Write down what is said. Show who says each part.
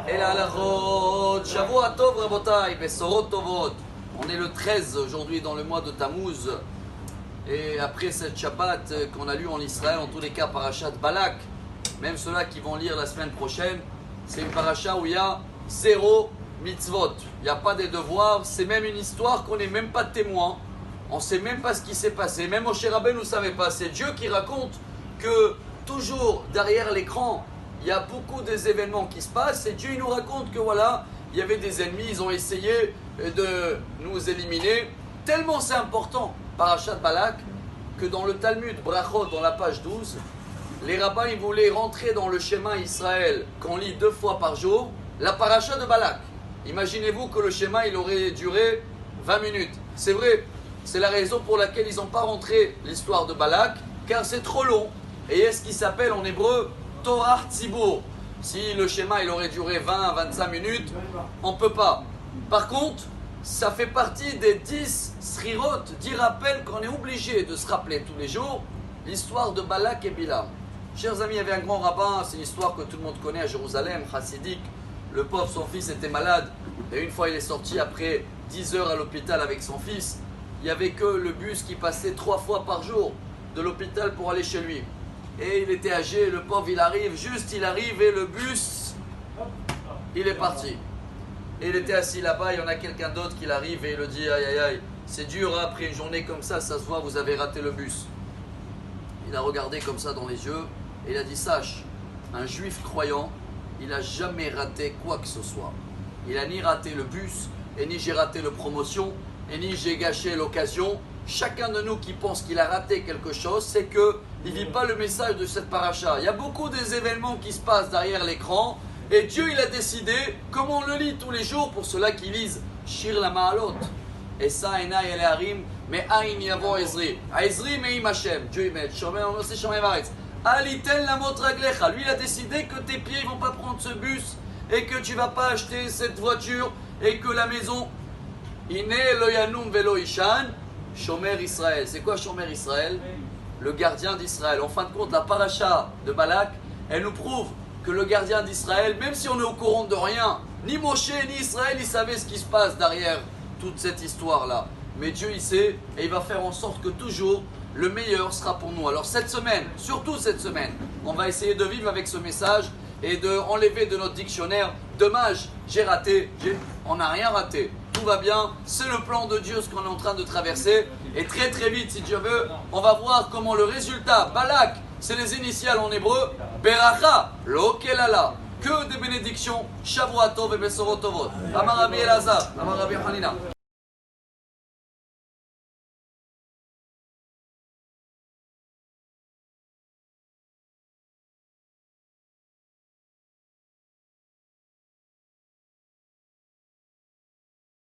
Speaker 1: Et la halachot, Shavua Tov Rabotai, Besorot Tovot. On est le 13 aujourd'hui dans le mois de Tammuz. Et après cette Shabbat qu'on a lu en Israël, en tous les cas, Parashat Balak, même ceux-là qui vont lire la semaine prochaine, c'est une paracha où il y a 0 mitzvot. Il n'y a pas des devoirs, c'est même une histoire qu'on n'est même pas témoin. On ne sait même pas ce qui s'est passé. Même Moshe Rabbeinu ne savait pas. C'est Dieu qui raconte que toujours derrière l'écran, il y a beaucoup des événements qui se passent. Et Dieu il nous raconte que voilà, il y avait des ennemis, ils ont essayé de nous éliminer. Tellement c'est important, Parashat Balak, que dans le Talmud Brachot, dans la page 12, les rabbins ils voulaient rentrer dans le schéma Israël qu'on lit 2 fois par jour, la paracha de Balak. Imaginez-vous que le schéma il aurait duré 20 minutes. C'est vrai, c'est la raison pour laquelle ils n'ont pas rentré l'histoire de Balak, car c'est trop long. Et il y a ce qui s'appelle en hébreu Torah Tzibur. Si le schéma il aurait duré 20-25 minutes, on ne peut pas. Par contre, ça fait partie des 10 srirot, 10 rappels qu'on est obligé de se rappeler tous les jours, l'histoire de Balak et Bilam. Chers amis, il y avait un grand rabbin, c'est une histoire que tout le monde connaît à Jérusalem, chassidique. Le pauvre, son fils était malade, et une fois il est sorti après 10 heures à l'hôpital avec son fils, il n'y avait que le bus qui passait 3 fois par jour de l'hôpital pour aller chez lui. Et il était âgé, le pauvre il arrive et le bus, il est parti. Et il était assis là-bas, il y en a quelqu'un d'autre qui arrive et il le dit aïe aïe aïe, c'est dur hein, après une journée comme ça se voit, vous avez raté le bus. Il a regardé comme ça dans les yeux et il a dit sache, un juif croyant, il n'a jamais raté quoi que ce soit. Il n'a ni raté le bus, et ni j'ai raté le promotion, et ni j'ai gâché l'occasion. Chacun de nous qui pense qu'il a raté quelque chose, c'est qu'il ne vit pas le message de cette paracha. Il y a beaucoup des événements qui se passent derrière l'écran, et Dieu il a décidé, comme on le lit tous les jours, pour ceux-là qui lisent Shir la Ma'alot. Et ça, Ena et Harim, mais Aïn Yavo Ezri. Ezri Meim Hashem. Dieu il met Shomer, on sait Shomer Varetz. Aliten la motraglecha. Lui, il a décidé que tes pieds ne vont pas prendre ce bus et que tu ne vas pas acheter cette voiture et que la maison. Ine lo yanum velo ishan. Shomer Israël. C'est quoi Shomer Israël? Le gardien d'Israël. En fin de compte, la paracha de Balak, elle nous prouve que le gardien d'Israël, même si on est au courant de rien, ni Moshe ni Israël, ils savaient ce qui se passe derrière toute cette histoire-là. Mais Dieu, il sait et il va faire en sorte que toujours le meilleur sera pour nous. Alors cette semaine, surtout cette semaine, on va essayer de vivre avec ce message et de enlever de notre dictionnaire dommage, j'ai raté, on n'a rien raté. Tout va bien, c'est le plan de Dieu ce qu'on est en train de traverser. Et très très vite, si Dieu veut, on va voir comment le résultat, Balak, c'est les initiales en hébreu, Beracha, Lo Kelala, que des bénédictions, Shavua Tov et Besorot Tovot. Amar Rabbi Elazar, Amar Rabbi Hanina.